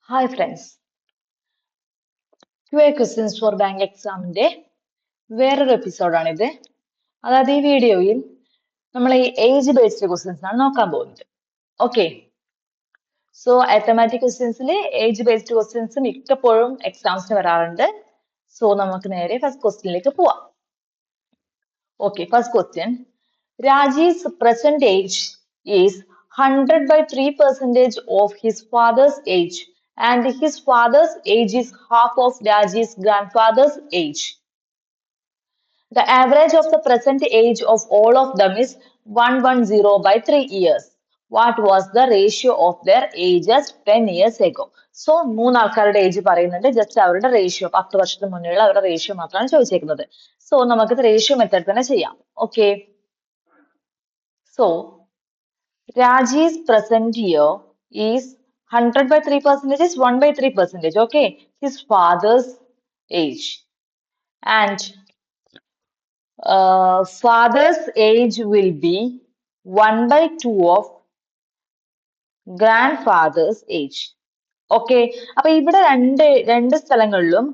Hi friends, QA questions for bank എക്സാമിന്റെ വേറൊരു എപ്പിസോഡാണിത്. അതായത് ഈ വീഡിയോയിൽ നമ്മൾ ഈ ഏജ് ബേസ്ഡ് ക്വസ്റ്റ്യൻസ് ആണ് നോക്കാൻ പോകുന്നത്. ഓക്കെ, സോ അത്തമാറ്റിക് ക്വസ്റ്റ്യൻസിൽ ഏജ് ബേസ്ഡ് ക്വസ്റ്റ്യൻസ് മിക്കപ്പോഴും എക്സാംസിന് വരാറുണ്ട്. സോ നമുക്ക് നേരെ ഫസ്റ്റ് ക്വസ്റ്റ്യനിലേക്ക് പോവാം. Okay, first question. Raji's present age is 100 by 3% of his father's age, and his father's age is half of Raji's grandfather's age. The average of the present age of all of them is 110 by 3 years. What was the ratio of their ages 10 years ago? So മൂന്നാൾക്കാരുടെ age പറയുന്നുണ്ട്, just അവരുടെ ratio 10 വർഷത്തിന് മുന്നിലുള്ള അവരുടെ ratio മാത്രമാണ് ചോദിച്ചേക്കുന്നത്. So നമുക്കിത് ratio method തന്നെ ചെയ്യാം. Okay, so Raji's present year is 100 by 3% is 1 by 3%. Okay, his father's age, and father's age will be 1 by 2 of grandfather's age. Okay, അപ്പൊ ഇവിടെ രണ്ട് സ്ഥലങ്ങളിലും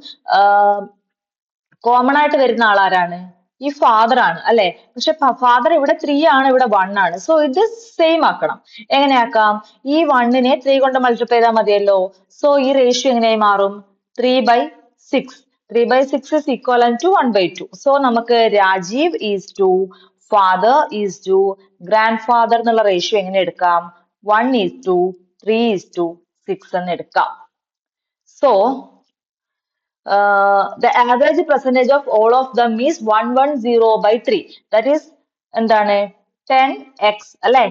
കോമൺ ആയിട്ട് വരുന്ന ആളാരാണ്? ഈ ഫാദർ ആണ് അല്ലെ. പക്ഷെ ഫാദർ ഇവിടെ 3 ആണ്, ഇവിടെ 1 ആണ്. സോ ഇത് സെയിം ആക്കണം. എങ്ങനെയാക്കാം? ഈ 1-നെ 3 കൊണ്ട് മൾട്ടിപ്ലൈ ചെയ്താൽ മതിയല്ലോ. സോ ഈ റേഷ്യോ എങ്ങനെയായി മാറും? 3/6. 3/6 is equivalent to 1/2. സോ നമുക്ക് Rajeev is to father is to grand എന്നുള്ള റേഷ്യോ എങ്ങനെ എടുക്കാം? 1:3:6 എന്ന് എടുക്കാം. So the average percentage of all of them is 110 by 3. That is എന്താണ്? 10x അല്ലെ.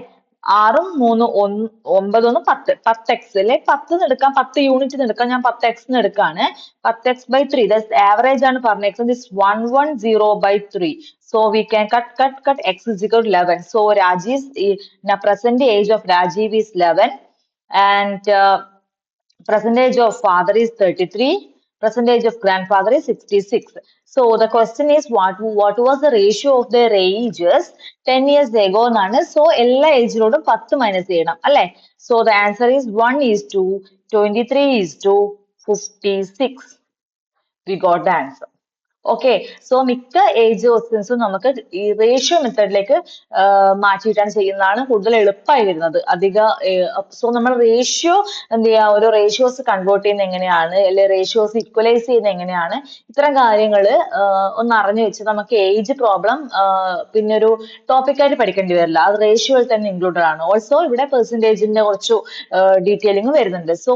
6ഉം 3ഉം 9 1 10 10x അല്ലെ. 10 എടുക്കാം, 10 യൂണിറ്റ് എടുക്കാം. ഞാൻ 10x എടുക്കാണ്. 10x by 3. That's average ആണ് പറഞ്ഞേക്കുന്നത്. This 110 by 3. So we can cut x is equal to 11. So Raji's present age of Rajiv is 11, and present age of father is 33. Present age of grandfather is 66. So the question is what was the ratio of their ages 10 years ago എന്നാണ്. So എല്ലാ ഏജിലോടും 10 minus ചെയ്യണം അല്ലെ. So the answer is 1:23:56. We got the answer. Okay, so മിക്ക age ക്വസ്റ്റ്യൻസും നമുക്ക് ഈ ratio മെത്തേഡിലേക്ക് മാറ്റിയിട്ടാണ് ചെയ്യുന്നതാണ് കൂടുതൽ എളുപ്പമായി വരുന്നത്. സോ നമ്മൾ റേഷ്യോ എന്ത് ചെയ്യുക, ഓരോ റേഷ്യോസ് കൺവേർട്ട് ചെയ്യുന്നത് എങ്ങനെയാണ്, അല്ലെ റേഷ്യോസ് ഇക്വലൈസ് ചെയ്യുന്നത് എങ്ങനെയാണ്, ഇത്തരം കാര്യങ്ങൾ ഒന്ന് അറിഞ്ഞു വെച്ച് നമുക്ക് ഏജ് പ്രോബ്ലം പിന്നെ ഒരു ടോപ്പിക്കായിട്ട് പഠിക്കേണ്ടി വരില്ല. അത് റേഷ്യോയിൽ തന്നെ ഇൻക്ലൂഡഡ് ആണ്. ഓൾസോ ഇവിടെ പെർസെൻറ്റേജിന്റെ കുറച്ചു ഡീറ്റെയിലിംഗ് വരുന്നുണ്ട്. സോ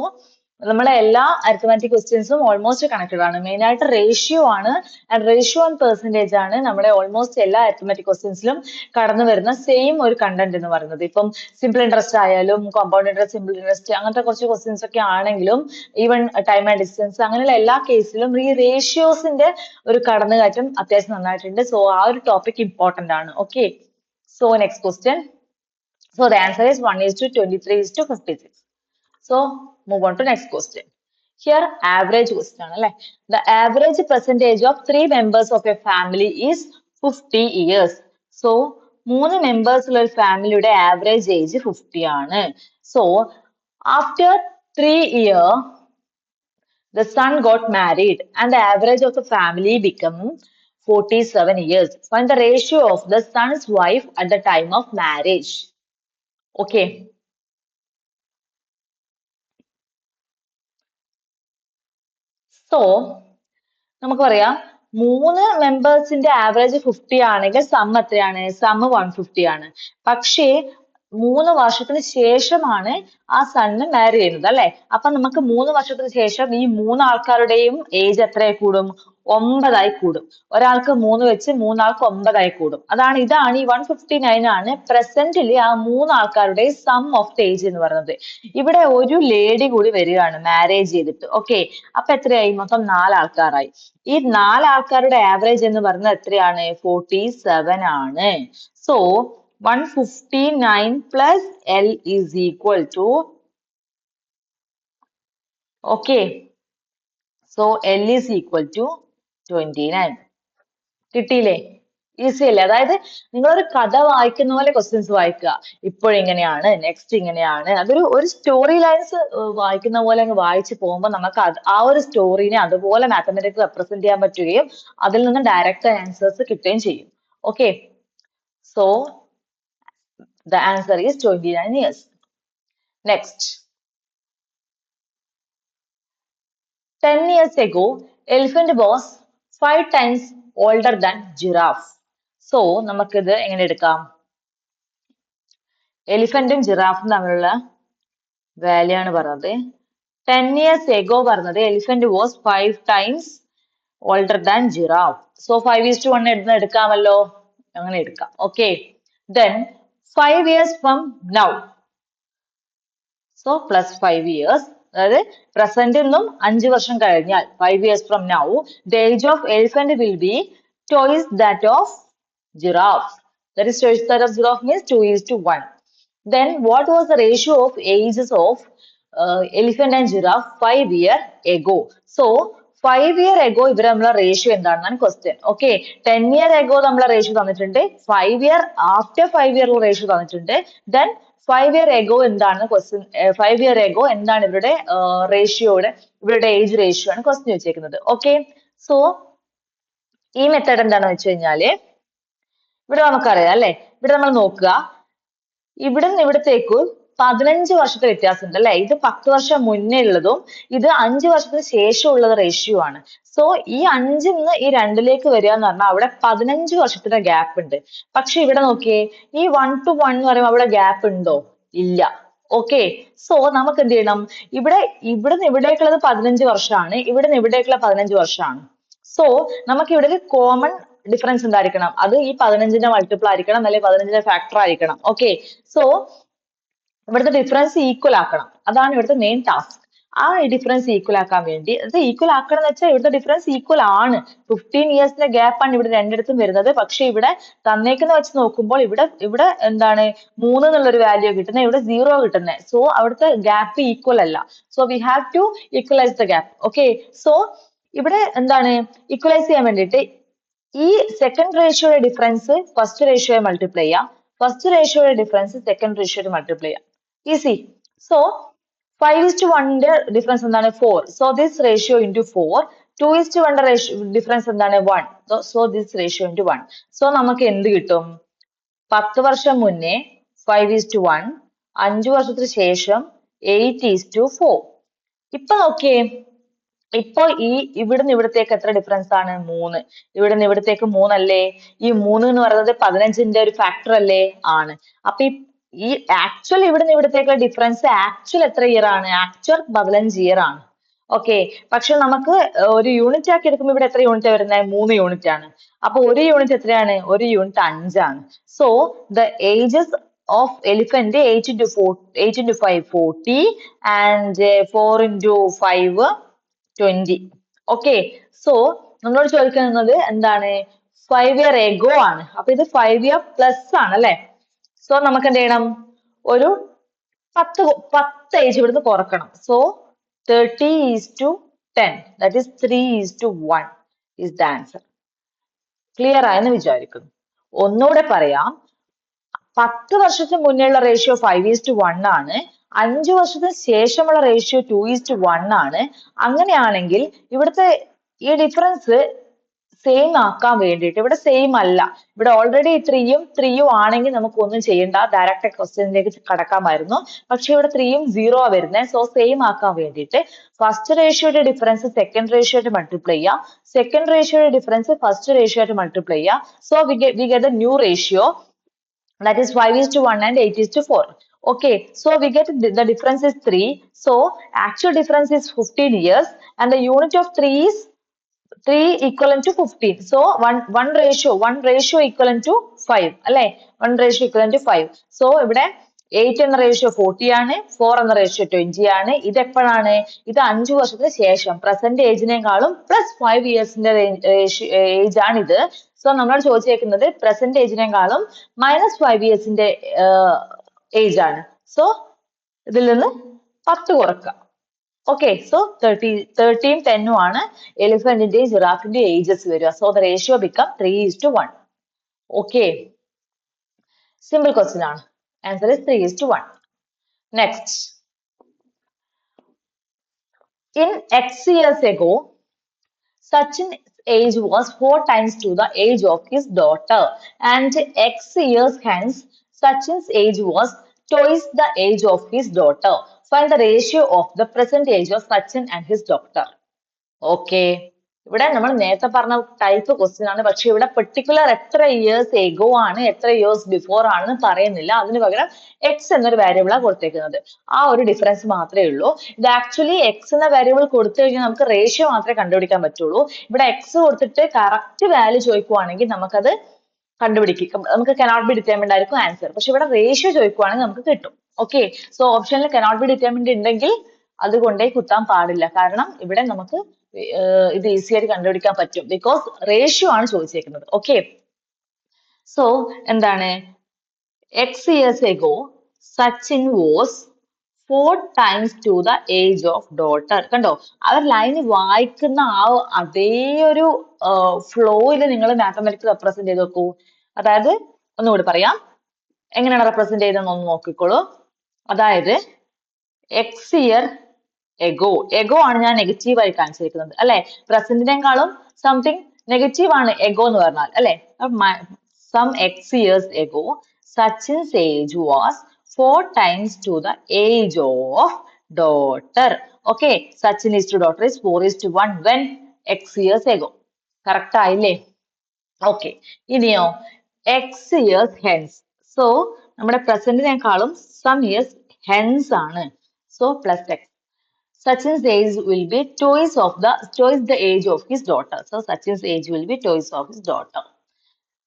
നമ്മളെ എല്ലാ അരിത്തമാറ്റിക് ക്വസ്റ്റ്യൻസും ഓൾമോസ്റ്റ് കണക്റ്റഡ് ആണ്. മെയിൻ ആയിട്ട് റേഷ്യോ ആണ്, ആൻഡ് റേഷ്യോ ആൻഡ് പെർസെൻറ്റേജ് ആണ് നമ്മുടെ ഓൾമോസ്റ്റ് എല്ലാ അരിത്തമാറ്റിക് ക്വസ്റ്റ്യൻസിലും കടന്നു വരുന്ന സെയിം ഒരു കണ്ടന്റ് എന്ന് പറയുന്നത്. ഇപ്പം സിമ്പിൾ ഇൻട്രസ്റ്റ് ആയാലും കോമ്പൗണ്ട് ഇൻട്രസ്റ്റ്, സിമ്പിൾ ഇൻട്രസ്റ്റ് അങ്ങനത്തെ കുറച്ച് ക്വസ്റ്റ്യൻസ് ഒക്കെ ആണെങ്കിലും ഈവൻ ടൈം ആൻഡ് ഡിസ്റ്റൻസ് അങ്ങനെയുള്ള എല്ലാ കേസിലും ഈ റേഷ്യോസിന്റെ ഒരു കടന്നുകയറ്റം അത്യാവശ്യം നന്നായിട്ടുണ്ട്. സോ ആ ഒരു ടോപ്പിക് ഇമ്പോർട്ടന്റ് ആണ്. Okay, so next question. So the answer is 1:23:56. So move on to next question. Here average question ആണ്. The average percentage of 3 members of a family is 50 years. So 3 members ഉള്ള ഒരു ഫാമിലിയുടെ average age 50 ആണ്. So after 3 years the son got married and the average of the family become 47 years. Find the ratio of the son's wife at the time of marriage. Okay. So നമുക്ക് പറയാം 3 മെമ്പേഴ്സിന്റെ average 50 ആണെങ്കിൽ some എത്രയാണ്? Some 150 ആണ്. പക്ഷേ 3 വർഷത്തിന് ശേഷമാണ് ആ sun മാരി ചെയ്യുന്നത് അല്ലെ. അപ്പൊ നമുക്ക് 3 വർഷത്തിന് ശേഷം ഈ 3 ആൾക്കാരുടെയും ഏജ് എത്രയായി കൂടും? 9 കൂടും. ഒരാൾക്ക് 3 വെച്ച് 3 ആൾക്ക് 9 കൂടും. ഇതാണ് ഈ 159 ആണ് പ്രസന്റില് ആ 3 ആൾക്കാരുടെ സം ഓഫ് ദ ഏജ് എന്ന് പറയുന്നത്. ഇവിടെ ഒരു ലേഡി കൂടി വരികയാണ് മാരേജ് ചെയ്തിട്ട്. ഓക്കെ, അപ്പൊ എത്രയായി? മൊത്തം 4 ആൾക്കാരായി. ഈ 4 ആൾക്കാരുടെ ആവറേജ് എന്ന് പറയുന്നത് എത്രയാണ്? 47 ആണ്. So 159 plus L is equal to, okay, so L is equal to 29. കിട്ടിയില്ലേ? ഈസി അല്ലേ? അതായത് നിങ്ങളൊരു കഥ വായിക്കുന്ന പോലെ ക്വസ്റ്റ്യൻസ് വായിക്കുക. ഇപ്പോഴിങ്ങനെയാണ്, നെക്സ്റ്റ് ഇങ്ങനെയാണ്. ഒരു സ്റ്റോറി ലൈൻസ് വായിക്കുന്ന പോലെ അങ്ങ് വായിച്ചു പോകുമ്പോൾ നമുക്ക് ആ ഒരു സ്റ്റോറിനെ അതുപോലെ മാത്തമാറ്റിക്സ് റെപ്രസെന്റ് ചെയ്യാൻ പറ്റുകയും അതിൽ നിന്ന് ഡയറക്റ്റ് ആൻസേഴ്സ് കിട്ടുകയും ചെയ്യും. Okay, so the answer is 29 years. Next, 10 years ago, elephant was 5 times older than giraffe. So, നമുക്കിത് എങ്ങനെ എടുക്കാം? എലിഫന്റും ജിറാഫും തമ്മിലുള്ള വാല്യൂ ആണ് പറഞ്ഞത്. 10 years ago പറഞ്ഞത് elephant was 5 times older than giraffe. So 5:1 എടുക്കാമല്ലോ, അങ്ങനെ എടുക്കാം. Okay, then 5 years from now. So plus 5 years, അതായത് പ്രസന്റ് നിന്നും 5 വർഷം കഴിഞ്ഞാൽ 5 years from now, the age of elephant will be twice that of giraffe. That is twice that of giraffe means 2:1. Then what was the ratio of ages of elephant and giraffe 5 years ago? So 5 years ago ഇവരെ നമ്മളെ ratio എന്താണെന്നാണ് question. Okay, 10 years ago നമ്മളെ ratio തന്നിട്ടുണ്ട്, 5 years after 5 year ratio തന്നിട്ടുണ്ട്. Then 5 years ago എന്താണ് question, 5 years ago എന്താണ് ഇവരുടെ റേഷ്യോയുടെ, ഇവരുടെ ഏജ് റേഷ്യോ ആണ് ക്വസ്റ്റ്യൻ വെച്ചേക്കുന്നത്. ഓക്കെ, സോ ഈ മെത്തേഡ് എന്താണെന്ന് വെച്ച് കഴിഞ്ഞാല് ഇവിടെ നമുക്കറിയാം അല്ലെ, ഇവിടെ നമ്മൾ നോക്കുക, ഇവിടെ നിന്ന് ഇവിടത്തേക്ക് 15 വർഷത്തെ വ്യത്യാസമുണ്ട് അല്ലെ. ഇത് 10 വർഷം മുന്നേ ഉള്ളതും ഇത് 5 വർഷത്തിന് ശേഷം ഉള്ളത് റേഷ്യോ ആണ്. സോ ഈ 5 നിന്ന് ഈ 2ലേക്ക് വരിക എന്ന് പറഞ്ഞാൽ അവിടെ 15 വർഷത്തിന്റെ ഗ്യാപ്പ് ഉണ്ട്. പക്ഷെ ഇവിടെ നോക്കിയേ, ഈ 1 to 1 എന്ന് പറയുമ്പോൾ അവിടെ ഗ്യാപ്പ് ഉണ്ടോ? ഇല്ല. ഓക്കെ, സോ നമുക്ക് എന്ത് ചെയ്യണം, ഇവിടുന്ന് ഇവിടേക്കുള്ളത് 15 വർഷമാണ്, ഇവിടുന്ന് ഇവിടേക്കുള്ള 15 വർഷമാണ്. സോ നമുക്ക് ഇവിടെ ഒരു കോമൺ ഡിഫറൻസ് ഉണ്ടായിരിക്കണം, അത് ഈ 15ന്റെ മൾട്ടിപ്പിൾ ആയിരിക്കണം, അല്ലെങ്കിൽ 15ന്റെ ഫാക്ടർ ആയിരിക്കണം. ഓക്കെ, സോ ഇവിടുത്തെ ഡിഫറൻസ് ഈക്വൽ ആക്കണം, അതാണ് ഇവിടുത്തെ മെയിൻ ടാസ്ക്. ആ ഡിഫറൻസ് ഈക്വൽ ആക്കാൻ വേണ്ടി, അത് ഈക്വൽ ആക്കണം എന്ന് വെച്ചാൽ ഇവിടുത്തെ ഡിഫറൻസ് ഈക്വൽ ആണ്, 15 ഇയേഴ്സിന്റെ ഗ്യാപ്പ് ആണ് ഇവിടെ രണ്ടിടത്തും വരുന്നത്. പക്ഷെ ഇവിടെ തന്നേക്കുന്ന വെച്ച് നോക്കുമ്പോൾ ഇവിടെ എന്താണ് 3 എന്നുള്ളൊരു വാല്യൂ കിട്ടുന്നത്, ഇവിടെ 0 കിട്ടുന്നത്. സോ അവിടുത്തെ ഗ്യാപ്പ് ഈക്വൽ അല്ല. So we have to equalise the gap. Okay, so ഇവിടെ എന്താണ് ഈക്വലൈസ് ചെയ്യാൻ വേണ്ടിയിട്ട് ഈ സെക്കൻഡ് റേഷ്യോയുടെ ഡിഫറൻസ് ഫസ്റ്റ് റേഷ്യോയെ മൾട്ടിപ്ലൈ ചെയ്യാം, ഫസ്റ്റ് റേഷ്യോയുടെ ഡിഫറൻസ് സെക്കൻഡ് റേഷ്യോയെ മൾട്ടിപ്ലൈ ചെയ്യാം. ഈസി. സോ 5:1ന്റെ ഡിഫറൻസ് എന്താണ്? 4. So this ratio into 4. 2:1ന്റെ ഡിഫറൻസ് എന്താണ്? 1. So this ratio into 1. So നമുക്ക് എന്ത് കിട്ടും? 10 വർഷം മുന്നേ 5:1, 5 വർഷത്തിന് ശേഷം 8:4. ഇപ്പൊ നോക്കിയേ, ഇപ്പൊ ഇവിടുന്ന് ഇവിടത്തേക്ക് എത്ര ഡിഫറൻസ് ആണ്? 3. ഇവിടുന്ന് ഇവിടത്തേക്ക് 3 അല്ലേ? ഈ 3 എന്ന് പറയുന്നത് 15ന്റെ ഒരു ഫാക്ടർ അല്ലേ? ആണ്. അപ്പൊ ഈ ആക്ച്വൽ ഇവിടുന്ന് ഇവിടത്തേക്കുള്ള ഡിഫറൻസ് ആക്ച്വൽ എത്ര ഇയർ ആണ്? ആക്ച്വൽ 15 ഇയർ ആണ്. ഓക്കെ, പക്ഷെ നമുക്ക് ഒരു യൂണിറ്റ് ആക്കി എടുക്കുമ്പോൾ ഇവിടെ എത്ര യൂണിറ്റ് വരുന്നത്? 3 യൂണിറ്റ് ആണ്. അപ്പൊ ഒരു യൂണിറ്റ് എത്രയാണ്? ഒരു യൂണിറ്റ് 5 ആണ്. So the ages of elephant 8 into 5 40 and 4 into 5 20. Okay, so നമ്മളോട് ചോദിക്കുന്നത് എന്താണ്? 5 year ago ആണ്. അപ്പൊ ഇത് 5 year പ്ലസ് ആണ് അല്ലെ. സോ നമുക്ക് എന്ത് ചെയ്യണം? ഒരു 10 ഏജ് ഇവിടുന്ന് കുറക്കണം. So 30:10, that is 3:1 is the answer. Clear ആയെന്ന് വിചാരിക്കുന്നു. ഒന്നുകൂടെ പറയാം, 10 വർഷത്തിന് മുന്നേയുള്ള റേഷ്യോ 5:1 ആണ്, 5 വർഷത്തിന് ശേഷമുള്ള റേഷ്യോ 2:1 ആണ്. അങ്ങനെയാണെങ്കിൽ ഇവിടുത്തെ ഈ ഡിഫറൻസ് സെയിം ആക്കാൻ വേണ്ടിയിട്ട്, ഇവിടെ സെയിം അല്ല, ഇവിടെ ഓൾറെഡി 3യും ആണെങ്കിൽ നമുക്ക് ഒന്നും ചെയ്യണ്ട, ഡയറക്റ്റ് ക്വസ്റ്റ്യനിലേക്ക് കടക്കാമായിരുന്നു. പക്ഷെ ഇവിടെ 3യും 0 ആ വരുന്നത്. സോ സെയിം ആക്കാൻ വേണ്ടിയിട്ട് ഫസ്റ്റ് റേഷ്യോയുടെ ഡിഫറൻസ് സെക്കൻഡ് റേഷ്യോയുടെ മൾട്ടിപ്ലൈ ചെയ്യാം, സെക്കൻഡ് റേഷ്യോയുടെ ഡിഫറൻസ് ഫസ്റ്റ് റേഷ്യോയുടെ മൾട്ടിപ്ലൈ ചെയ്യാം. So we get the new ratio, that is 5:1 and 8:4. Okay, so we get the difference is 3. So actual difference is 15 years and the unit of 3 is 3 equivalent to 15. So one ratio equivalent to 5 അല്ലെ, 1 ratio equivalent to 5. So ഇവിടെ 8 എന്ന ratio 40 ആണ്, 4 എന്ന ratio 20 ആണ്. ഇത് എപ്പോഴാണ്? ഇത് 5 വർഷത്തിന് ശേഷം, പ്രസന്റ് ഏജിനേക്കാളും പ്ലസ് 5 ഇയേഴ്സിന്റെ ഏജ് ആണ് ഇത്. സോ നമ്മൾ ചോദിച്ചേക്കുന്നത് പ്രസന്റ് ഏജിനേക്കാളും -5 ഇയേഴ്സിന്റെ ഏജ് ആണ്. സോ ഇതിൽ നിന്ന് 10 കുറക്കാം. ഓക്കെ, സോ 13, 10 ആണ് എലിഫന്റിന്റെയും ജിറാഫിന്റെയും ഏജസ് വരിക. So the ratio become 3:1. Okay. Simple question. Answer is 3:1. Next. In X years ago, Sachin's age was 4 times to the age of his daughter, and X years hence, Sachin's age was twice the age of his daughter. Find the ratio of the present age of Sachin and his daughter. Okay. ഇവിടെ നമ്മൾ നേരത്തെ പറഞ്ഞ type question ആണ്. പക്ഷെ ഇവിടെ particular എത്ര years ago ആണ്, എത്ര ഇയേഴ്സ് ബിഫോർ ആണെന്ന് പറയുന്നില്ല. അതിന് പകരം എക്സ് എന്നൊരു വേരിയബിൾ ആണ് കൊടുത്തേക്കുന്നത്. ആ ഒരു ഡിഫറൻസ് മാത്രമേ ഉള്ളൂ. ഇത് ആക്ച്വലി എക്സ് എന്ന വേരിയബിൾ കൊടുത്തു കഴിഞ്ഞാൽ നമുക്ക് റേഷ്യോ മാത്രമേ കണ്ടുപിടിക്കാൻ പറ്റുള്ളൂ. ഇവിടെ എക്സ് കൊടുത്തിട്ട് കറക്റ്റ് വാല്യൂ ചോദിക്കുവാണെങ്കിൽ നമുക്കത് കണ്ടുപിടിക്കും. നമുക്ക് കനോട്ട് ബി ഡിറ്റർമിൻഡ് ആയിരിക്കും ആൻസർ. പക്ഷെ ഇവിടെ റേഷ്യോ ചോദിക്കുവാണെങ്കിൽ നമുക്ക് കിട്ടും. ഓക്കെ. സോ ഓപ്ഷനിൽ കനോട്ട് ബി ഡിറ്റർമിൻഡ് ഉണ്ടെങ്കിൽ അതുകൊണ്ടേ കുത്താൻ പാടില്ല. കാരണം ഇവിടെ നമുക്ക് ഇത് ഈസി ആയിട്ട് കണ്ടുപിടിക്കാൻ പറ്റും. ബിക്കോസ് റേഷ്യോ ആണ് ചോദിച്ചേക്കുന്നത്. ഓക്കെ. സോ എന്താണ്, X years ago Sachin was 4 times to the age of daughter. കണ്ടോ, അവർ ലൈൻ വായിക്കുന്ന ആ അതേ ഒരു ഫ്ലോയിൽ നിങ്ങൾ മാത്തമാറ്റിക്സ് റെപ്രസെന്റ് ചെയ്ത് നോക്കൂ. അതായത് ഒന്നുകൂടി പറയാം, എങ്ങനെയാണ് റെപ്രസെന്റ് ചെയ്തതെന്ന് ഒന്ന് നോക്കിക്കോളൂ. അതായത് എക്സ് ഇയർ എഗോ, എഗോ ആണ് ഞാൻ നെഗറ്റീവ് ആയി കാണിച്ചിരിക്കുന്നത് അല്ലെ. പ്രസന്റിനേക്കാളും സംതിങ് നെഗറ്റീവ് ആണ് എഗോ എന്ന് പറഞ്ഞാൽ അല്ലെ. Some x years ago Sachin's age was 4 times to the age of daughter. Okay, Sachin is to daughter is 4:1 when X years ago. Correct ആയില്ലേ? Okay. ഇനിയോ എക്സ് ഇയേഴ്സ് ഹെൻസ്. സോ നമ്മുടെ പ്രസന്റിനേക്കാളും some years hence ആണ്. So plus X. Sachin's age will be twice the age of his daughter. So Sachin's age will be twice of his daughter.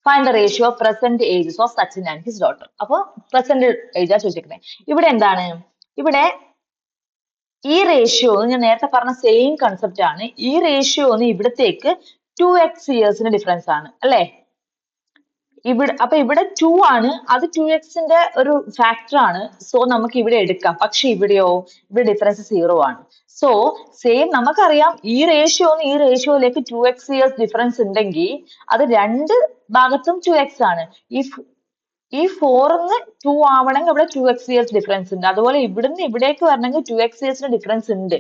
Find the ratio of present ages of Sachin and his daughter. അപ്പൊ present age ആ ചോദിച്ചിരിക്കുന്നത്. ഇവിടെ എന്താണ്, ഇവിടെ ഈ ratio ഞാൻ നേരത്തെ പറഞ്ഞ സെയിം കൺസെപ്റ്റ് ആണ്. ഈ റേഷ്യോ ഇവിടത്തേക്ക് 2x ഇയേഴ്സിന് ഡിഫറൻസ് ആണ് അല്ലെ. അപ്പൊ ഇവിടെ 2 ആണ്, അത് 2xന്റെ ഒരു ഫാക്ടർ ആണ്. സോ നമുക്ക് ഇവിടെ എടുക്കാം. പക്ഷെ ഇവിടെയോ, ഇവിടെ ഡിഫറൻസ് 0 ആണ്. സോ സെയിം നമുക്കറിയാം, ഈ റേഷ്യോയിലേക്ക് 2x ഇയേഴ്സ് ഡിഫറൻസ് ഉണ്ടെങ്കിൽ അത് രണ്ട് ഭാഗത്തും 2x ആണ്. ഈ 4ന്ന് 2 ആവണമെങ്കിൽ ഇവിടെ 2x ഇയേഴ്സ് ഡിഫറൻസ് ഉണ്ട്. അതുപോലെ ഇവിടുന്ന് ഇവിടേക്ക് വരണമെങ്കിൽ 2x ഇയേഴ്സിന് ഡിഫറൻസ് ഉണ്ട്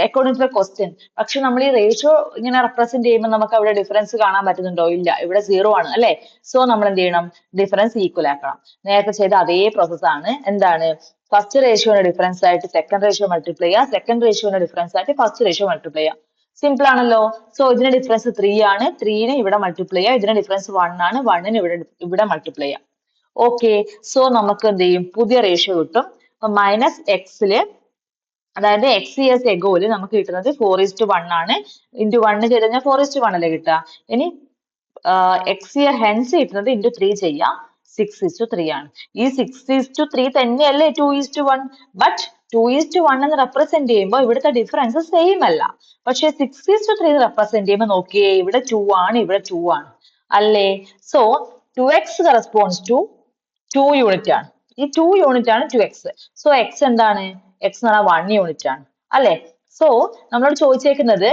അക്കോർഡിംഗ് ടു ദ ക്വസ്റ്റ്യൻ. പക്ഷെ നമ്മൾ ഈ റേഷ്യോ ഇങ്ങനെ റെപ്രസെന്റ് ചെയ്യുമ്പോൾ നമുക്ക് അവിടെ ഡിഫറൻസ് കാണാൻ പറ്റുന്നുണ്ടോ? ഇല്ല, ഇവിടെ 0 ആണ് അല്ലെ. സോ നമ്മൾ എന്ത് ചെയ്യണം, ഡിഫറൻസ് ഈക്വൽ ആക്കണം. നേരത്തെ ചെയ്ത അതേ പ്രോസസ് ആണ്. എന്താണ്, ഫസ്റ്റ് റേഷ്യോയുടെ ഡിഫറൻസ് ആയിട്ട് സെക്കൻഡ് റേഷ്യോ മൾട്ടിപ്ലൈ ചെയ്യുക, സെക്കൻഡ് റേഷ്യോയുടെ ഡിഫറൻസ് ആയിട്ട് ഫസ്റ്റ് റേഷ്യോ മൾട്ടിപ്ലൈ ചെയ്യുക. സിമ്പിൾ ആണല്ലോ. സോ ഇതിന്റെ ഡിഫറൻസ് 3 ആണ്, 3ന് ഇവിടെ മൾട്ടിപ്ലൈ ചെയ്യുക. ഇതിന്റെ ഡിഫറൻസ് 1 ആണ്, 1ന് ഇവിടെ മൾട്ടിപ്ലൈ ചെയ്യുക. ഓക്കെ. സോ നമുക്ക് എന്ത് ചെയ്യും, പുതിയ റേഷ്യോ കിട്ടും. അപ്പൊ മൈനസ് എക്സില്, അതായത് എക്സ് ഇയേഴ്സ് എഗോയില് നമുക്ക് കിട്ടുന്നത് 4:1 ആണ്. ഇൻറ്റു 1 ചെയ്ത് കഴിഞ്ഞാൽ 4:1 അല്ലേ കിട്ടുക. ഇനി എക്സ് ഇയർ ഹെൻസ് കിട്ടുന്നത് ഇൻറ്റു 3 ചെയ്യാം, 6:3 ആണ്. ഈ 6:3 തന്നെയല്ലേ 2:1. ബട്ട് 2:1 എന്ന് റെപ്രസെന്റ് ചെയ്യുമ്പോൾ ഇവിടുത്തെ ഡിഫറൻസ് സെയിം അല്ല. പക്ഷെ 6:3 റെപ്രസെന്റ് ചെയ്യുമ്പോൾ നോക്കിയേ, ഇവിടെ 2 ആണ്, ഇവിടെ 2 ആണ് അല്ലേ. So 2x corresponds to 2 unit ആണ്. ഈ 2 യൂണിറ്റ് ആണ് 2x. സോ x എന്താണ്, x എന്ന് പറഞ്ഞാൽ 1 യൂണിറ്റ് ആണ് അല്ലെ. സോ നമ്മളോട് ചോദിച്ചേക്കുന്നത്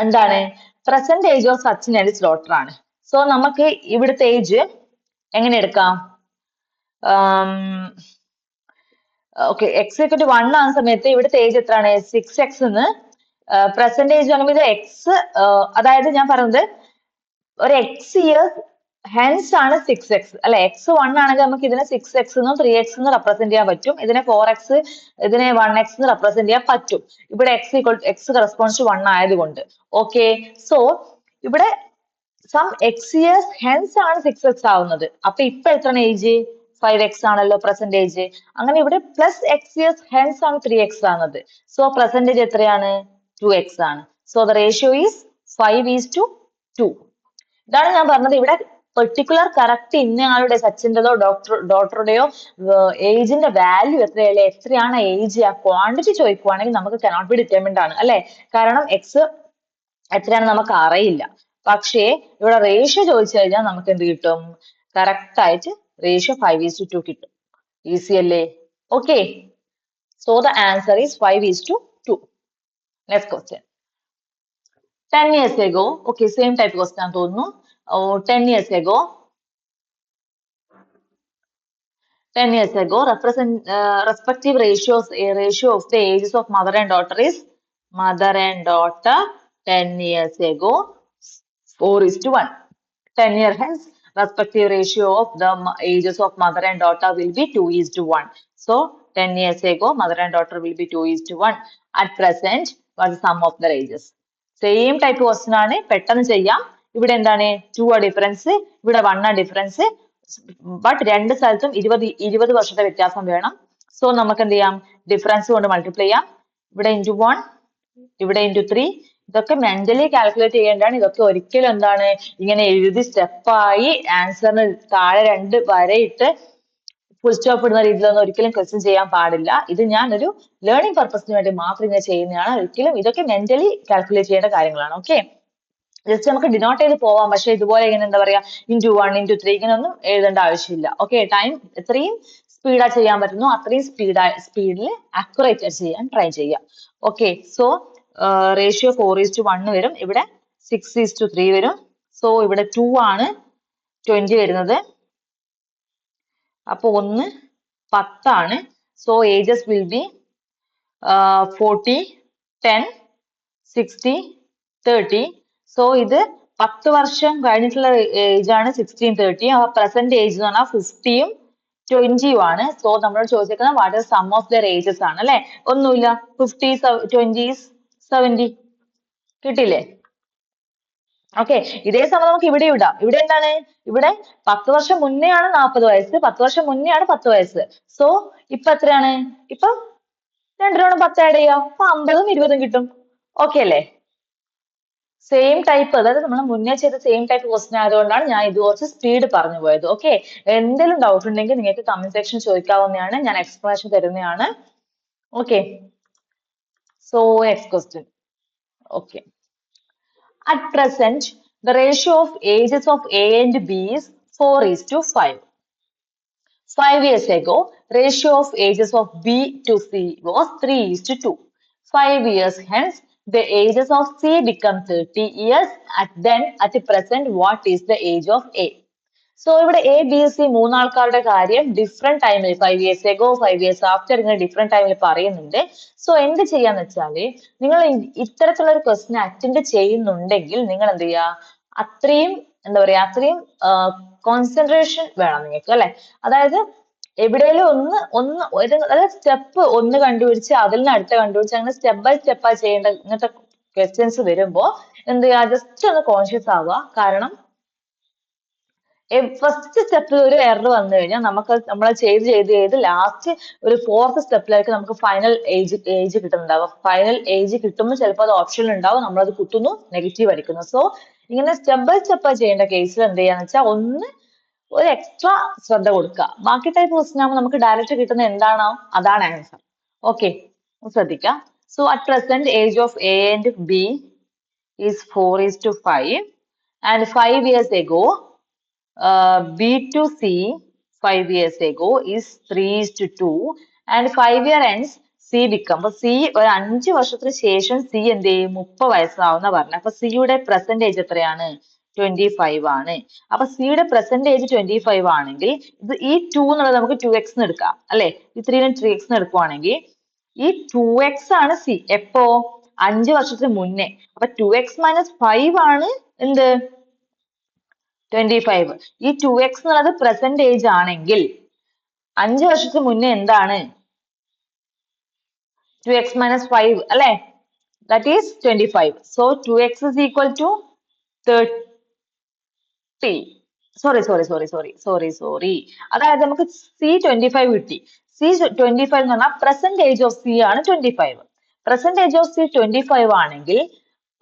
എന്താണ്, present age of Sachin and his daughter ആണ്. സോ നമുക്ക് ഇവിടുത്തെ ഏജ് എങ്ങനെ എടുക്കാം, ഓക്കെ, x = 1 ആകുന്ന സമയത്ത് ഇവിടുത്തെ ഏജ് എത്രയാണ്, 6x എന്ന്. പ്രസന്റ് ഏജ് ആണെങ്കിൽ ഇത് x, അതായത് ഞാൻ പറഞ്ഞത് ഒരു x ഇയേഴ്സ് ഹെൻസ് ആണ് 6x അല്ലെ. x 1 ആണെങ്കിൽ നമുക്ക് ഇതിനെ 6x എന്നും 3x എന്ന് റെപ്രസെന്റ് ചെയ്യാൻ പറ്റും. ഇതിനെ 4x, ഇതിനെ 1x എന്ന് റെപ്രസെന്റ് ചെയ്യാൻ പറ്റും. ഇവിടെ x കറസ്പോണ്ട്സ് ടു 1 ആയതുകൊണ്ട്. ഓക്കെ. സോ ഇവിടെ സം x ഇയേഴ്സ് ഹെൻസ് ആണ് 6x ആവുന്നത്. അപ്പൊ ഇപ്പൊ എത്രയാണ് ഏജ്, 5x ആണല്ലോ പ്രസന്റ് ഏജ്. അങ്ങനെ ഇവിടെ പ്ലസ് x ഇയേഴ്സ് ഹെൻസ് ആണ് 3x ആവുന്നത്. സോ പ്രസന്റേജ് എത്രയാണ്, 2x ആണ്. So the ratio is 5:2. ഇതാണ് ഞാൻ പറഞ്ഞത്. ഇവിടെ പെർട്ടിക്കുലർ കറക്റ്റ് ഇന്നയാളുടെ സച്ചിന്റെതോ ഡോക്ടറുടെയോ ഏജിന്റെ വാല്യൂ എത്രയല്ലേ, എത്രയാണ് ഏജ്, ആ ക്വാണ്ടിറ്റി ചോദിക്കുവാണെങ്കിൽ നമുക്ക് കനോട്ട് ബി ഡിറ്റർമിൻഡ് ആണ് അല്ലെ. കാരണം എക്സ് എത്രയാണ് നമുക്ക് അറിയില്ല. പക്ഷേ ഇവിടെ റേഷ്യോ ചോദിച്ചു കഴിഞ്ഞാൽ നമുക്ക് എന്ത് കിട്ടും, കറക്റ്റ് ആയിട്ട് റേഷ്യോ 5:2 കിട്ടും. ഈസി അല്ലേ. Okay. So the answer is 5:2. Next question. 10 years ago, okay, same type question തോന്നുന്നു. 10 years ago, 10 years ago, respective ratios, a ratio of the ages of mother and daughter is mother and daughter 10 years ago 4 is to 1. 10 year hence, respective ratio of the ages of mother and daughter will be 2 is to 1. So 10 years ago, mother and daughter will be 2 is to 1. At present, what is the sum of their ages? Same type question ആണ്, പെട്ടെന്ന് ചെയ്യാം. ഇവിടെ എന്താണ് 2 ആ difference, ഇവിടെ 1 ആ difference. But രണ്ട് സ്ഥലത്തും 20 വർഷത്തെ വ്യത്യാസം വേണം. സോ നമുക്ക് എന്ത് ചെയ്യാം, ഡിഫറൻസ് കൊണ്ട് മൾട്ടിപ്ലൈ ചെയ്യാം. ഇവിടെ ഇൻറ്റു 1, ഇവിടെ ഇൻറ്റു 3. ഇതൊക്കെ മെന്റലി കാൽക്കുലേറ്റ് ചെയ്യേണ്ടതാണ്. ഇതൊക്കെ ഒരിക്കലും എന്താണ് ഇങ്ങനെ എഴുതി സ്റ്റെപ്പായി ആൻസറിന് താഴെ 2 വരയിട്ട് ഫുൾ സ്റ്റോപ്പ് ഇടുന്ന രീതിയിലൊന്നും ഒരിക്കലും ക്വസ്റ്റ്യൻ ചെയ്യാൻ പാടില്ല. ഇത് ഞാൻ ഒരു ലേണിംഗ് പർപ്പസിന് വേണ്ടി മാത്രം ഇങ്ങനെ ചെയ്യുന്നതാണ്. ഒരിക്കലും ഇതൊക്കെ മെന്റലി കാൽക്കുലേറ്റ് ചെയ്യേണ്ട കാര്യങ്ങളാണ്. ഓക്കെ, ജസ്റ്റ് നമുക്ക് ഡിനോട്ട് ചെയ്ത് പോവാം. പക്ഷെ ഇതുപോലെ ഇങ്ങനെ എന്താ പറയാ ഇൻറ്റു 1 ഇൻറ്റു 3 ഇങ്ങനെയൊന്നും എഴുതേണ്ട ആവശ്യമില്ല. ഓക്കെ, ടൈം എത്രയും സ്പീഡാ ചെയ്യാൻ പറ്റുന്നു അത്രയും സ്പീഡിൽ അക്യുറേറ്റ് ചെയ്യാൻ ട്രൈ ചെയ്യാം. ഓക്കെ, സോ റേഷ്യോ 4:1 വരും. ഇവിടെ 6:3 വരും. സോ ഇവിടെ 2 ആണ് 20 വരുന്നത്. അപ്പൊ 1 10 ആണ്. So ages will be 40, 10, 60, 30. So ഇത് 10 വർഷം കഴിഞ്ഞിട്ടുള്ള ഏജ് ആണ് 1630. അപ്പൊ പ്രസന്റ് ഏജ് എന്ന് പറഞ്ഞാൽ 50ഉം 20ഉം ആണ്. സോ നമ്മളോട് ചോദിച്ചേക്കുന്നത് what is sum of their ages ആണ് അല്ലെ. ഒന്നുമില്ല, 50, 20, 70 കിട്ടില്ലേ. ഓക്കെ, ഇതേ സമയം നമുക്ക് ഇവിടെ ഇടാം. ഇവിടെ എന്താണ്, ഇവിടെ 10 വർഷം മുന്നേ ആണ് 40 വയസ്സ്, 10 വർഷം മുന്നേ ആണ് 10 വയസ്സ്. സോ ഇപ്പൊ എത്രയാണ്, ഇപ്പൊ 2 10 ആഡ് ചെയ്യാം. അപ്പൊ 50ഉം 20ഉം കിട്ടും. ഓക്കെ അല്ലേ. സെയിം ടൈപ്പ്, അതായത് നമ്മൾ മുന്നേ ചെയ്ത സെയിം ടൈപ്പ് ക്വസ്റ്റ്യൻ ആയതുകൊണ്ടാണ് ഞാൻ ഇത് കുറച്ച് സ്പീഡ് പറഞ്ഞു പോയത്. ഓക്കെ, എന്തെങ്കിലും ഡൗട്ട് ഉണ്ടെങ്കിൽ നിങ്ങൾക്ക് കമന്റ് സെക്ഷൻ ചോദിക്കാവുന്നതാണ്, ഞാൻ എക്സ്പ്ലനേഷൻ തരുന്നതാണ്. Okay, so next question. Okay, at present the ratio of ages of A and B is 4:5. 5 years ago, ratio of ages of B to C was 3:2. 5 years hence, the ages of C become 30 years. At present, what is the age of A? So ഇവിടെ A B C മൂന്നാൾക്കാരുടെ കാര്യം different ടൈമിൽ 5 years ago, 5 years after ഇങ്ങനെ different ടൈമിൽ പറയുന്നുണ്ട്. So എന്ത് ചെയ്യാന്ന് വെച്ചാല്, നിങ്ങൾ ഇത്തരത്തിലുള്ള ഒരു ക്വസ്റ്റ്യൻ അറ്റൻഡ് ചെയ്യുന്നുണ്ടെങ്കിൽ നിങ്ങൾ എന്ത് ചെയ്യുക, അത്രയും എന്താ പറയാ അത്രയും കോൺസെൻട്രേഷൻ വേണം നിങ്ങൾക്ക് അല്ലെ. അതായത് എവിടെയെങ്കിലും അതായത് സ്റ്റെപ്പ് 1 കണ്ടുപിടിച്ച് അതിൽ നിന്ന് അടുത്ത കണ്ടുപിടിച്ച് അങ്ങനെ സ്റ്റെപ്പ് ബൈ സ്റ്റെപ്പായി ചെയ്യേണ്ട ഇങ്ങനത്തെ ക്വസ്റ്റ്യൻസ് വരുമ്പോ എന്ത് ചെയ്യുക, ജസ്റ്റ് ഒന്ന് കോൺഷ്യസ് ആവുക. കാരണം ഫസ്റ്റ് സ്റ്റെപ്പിൽ ഒരു എറർ വന്നു കഴിഞ്ഞാൽ നമുക്ക് നമ്മൾ ചെയ്ത് ലാസ്റ്റ് ഒരു 4th സ്റ്റെപ്പിലേക്ക് നമുക്ക് ഫൈനൽ ഏജ് കിട്ടുന്നുണ്ടാവും. ഫൈനൽ ഏജ് കിട്ടുമ്പോൾ ചിലപ്പോൾ അത് ഓപ്ഷനിൽ ഉണ്ടാവും, നമ്മളത് കുത്തുന്നു, നെഗറ്റീവ് അടിക്കുന്നു. സോ ഇങ്ങനെ സ്റ്റെപ്പ് ബൈ സ്റ്റെപ്പ് ചെയ്യേണ്ട കേസിൽ എന്ത് ചെയ്യാന്ന് വെച്ചാൽ ഒന്ന് ഒരു എക്സ്ട്രാ ശ്രദ്ധ കൊടുക്കുക. ബാക്കി ടൈപ്പ് ക്വസ്റ്റ്യൻ ആകുമ്പോൾ നമുക്ക് ഡയറക്റ്റ് കിട്ടുന്ന എന്താണോ അതാണ് ആൻസർ. ഓക്കെ, ശ്രദ്ധിക്കാം. So at present age of A and B is 4:5 and 5 years ago B to C 5 years ago is 3:2 and 5 year ends C become. അപ്പൊ C ഒരു 5 വർഷത്തിന് ശേഷം C എന്ത് ചെയ്യും, 30 വയസ്സാവുന്ന പറഞ്ഞു. അപ്പൊ സിയുടെ പ്രസന്റ് ഏജ് എത്രയാണ്, 25 ആണ്. അപ്പൊ സിയുടെ പ്രസന്റ് ഏജ് 25 ആണെങ്കിൽ ഇത് ഈ 2 എന്നുള്ളത് നമുക്ക് 2x എടുക്കാം അല്ലെ. ഈ 3 3x എടുക്കുവാണെങ്കിൽ ഈ 2x ആണ് സി എപ്പോ 5 വർഷത്തിന് മുന്നേ. അപ്പൊ 2x - 5 ആണ് എന്ത് 25. ഈ 2x എന്നുള്ളത് പ്രസന്റ് ഏജ് ആണെങ്കിൽ 5 വർഷത്തിന് മുന്നേ എന്താണ് 2x - 5 അല്ലെ, that is 25. So 2x is equal to 30. Sorry. അതായത് നമുക്ക് C25 കിട്ടി. C25 എന്ന് പറഞ്ഞാൽ പ്രസന്റ് ഏജ് ഓഫ് സി ആണ് 25. പ്രസന്റ് ഏജ് ഓഫ് സി 25 ആണെങ്കിൽ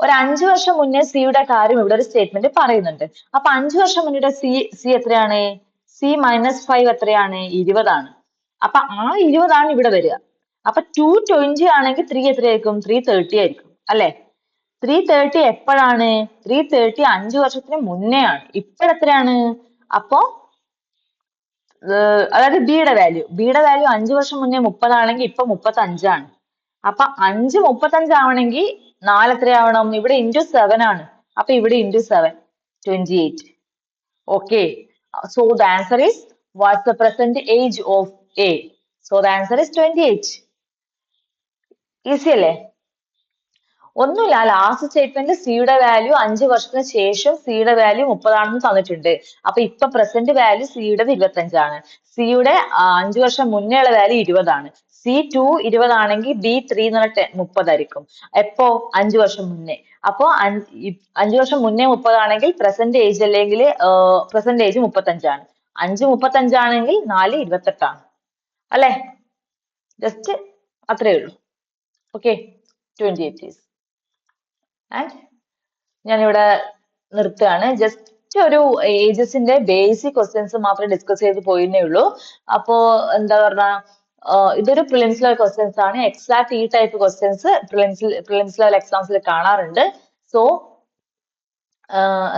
ഒരു 5 വർഷം മുന്നേ സിയുടെ കാര്യം ഇവിടെ ഒരു സ്റ്റേറ്റ്മെന്റ് പറയുന്നുണ്ട്. അപ്പൊ 5 വർഷം മുന്നേ സി എത്രയാണ്, C-5 എത്രയാണ്, 20 ആണ്. അപ്പൊ ആ 20 ആണ് ഇവിടെ വരിക. അപ്പൊ 220 ആണെങ്കിൽ 3 എത്രയായിരിക്കും, 330 ആയിരിക്കും അല്ലെ. 330 എപ്പോഴാണ്, 330 5 വർഷത്തിന് മുന്നേ ആണ്. ഇപ്പോഴെത്രയാണ്, അപ്പോ അതായത് ബിയുടെ വാല്യൂ 5 വർഷം മുന്നേ 30 ആണെങ്കിൽ ഇപ്പൊ 35 ആണ്. അപ്പൊ 5 35 ആവണമെങ്കിൽ 4 എത്രയാവണം, ഇവിടെ ഇൻറ്റു 7 ആണ്. അപ്പൊ ഇവിടെ into 7 28. Okay, so the answer is What's the present age of A? So the answer is 28. Easy അല്ലേ? ഒന്നുമില്ല, ലാസ്റ്റ് സ്റ്റേറ്റ്മെന്റ് സിയുടെ വാല്യൂ 5 വർഷത്തിന് ശേഷം സിയുടെ വാല്യൂ 30 ആണെന്ന് തന്നിട്ടുണ്ട്. അപ്പൊ ഇപ്പൊ പ്രസന്റ് വാല്യൂ സിയുടെ 25 സിയുടെ 5 വർഷം മുന്നേ ഉള്ള വാല്യൂ 20 C2 20 ആണെങ്കിൽ B3 എന്ന് പറഞ്ഞ 30 ആയിരിക്കും. എപ്പോ 5 വർഷം മുന്നേ. അപ്പോ 5 വർഷം മുന്നേ 30 ആണെങ്കിൽ പ്രസന്റ് ഏജ് അല്ലെങ്കിൽ പ്രസന്റ് ഏജ് 35 5 35 ആണെങ്കിൽ 4 28 അല്ലെ? ജസ്റ്റ് അത്രേ ഉള്ളൂ. Okay, 28 is. ആൻഡ് ഞാനിവിടെ നിർത്തുകയാണ്. ജസ്റ്റ് ഒരു ഏജസിന്റെ ബേസിക് ക്വസ്റ്റ്യൻസ് മാത്രമേ ഡിസ്കസ് ചെയ്ത് പോയിന്നേ ഉള്ളൂ. അപ്പോ എന്താ പറഞ്ഞ ഇതൊരു പ്രിലിംസ് ലെവൽ ക്വസ്റ്റ്യൻസ് ആണ്. എക്സാക്ട് ഈ ടൈപ്പ് ക്വസ്റ്റ്യൻസ് പ്രിലിംസ് ലെവൽ എക്സാംസിൽ കാണാറുണ്ട്. സോ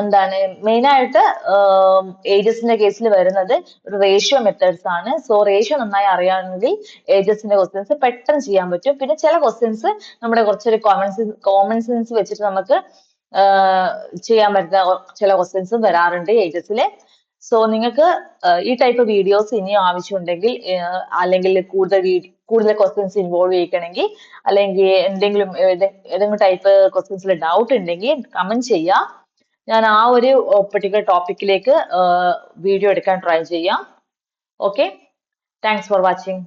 എന്താണ് മെയിൻ ആയിട്ട് ഏജസിന്റെ കേസിൽ വരുന്നത് റേഷ്യോ മെത്തേഡ്സ് ആണ്. സോ റേഷ്യോ നന്നായി അറിയാമെങ്കിൽ ഏജസിന്റെ ക്വസ്റ്റ്യൻസ് പെട്ടെന്ന് ചെയ്യാൻ പറ്റും. പിന്നെ ചില ക്വസ്റ്റ്യൻസ് നമ്മുടെ കുറച്ചൊരു കോമൺ സെൻസ് വെച്ചിട്ട് നമുക്ക് ചെയ്യാൻ പറ്റുന്ന ചില ക്വസ്റ്റ്യൻസും വരാറുണ്ട് ഏജസില്. സോ നിങ്ങൾക്ക് ഈ ടൈപ്പ് വീഡിയോസ് ഇനിയും ആവശ്യമുണ്ടെങ്കിൽ അല്ലെങ്കിൽ കൂടുതൽ ക്വസ്റ്റ്യൻസ് ഇൻവോൾവ് ചെയ്യിക്കണമെങ്കിൽ അല്ലെങ്കിൽ ഏതെങ്കിലും ടൈപ്പ് ക്വസ്റ്റ്യൻസിൽ ഡൗട്ട് ഉണ്ടെങ്കിൽ കമന്റ് ചെയ്യാം. ഞാൻ ആ ഒരു പെർട്ടിക്കുലർ ടോപ്പിക്കിലേക്ക് വീഡിയോ എടുക്കാൻ ട്രൈ ചെയ്യാം. Okay, thanks for watching.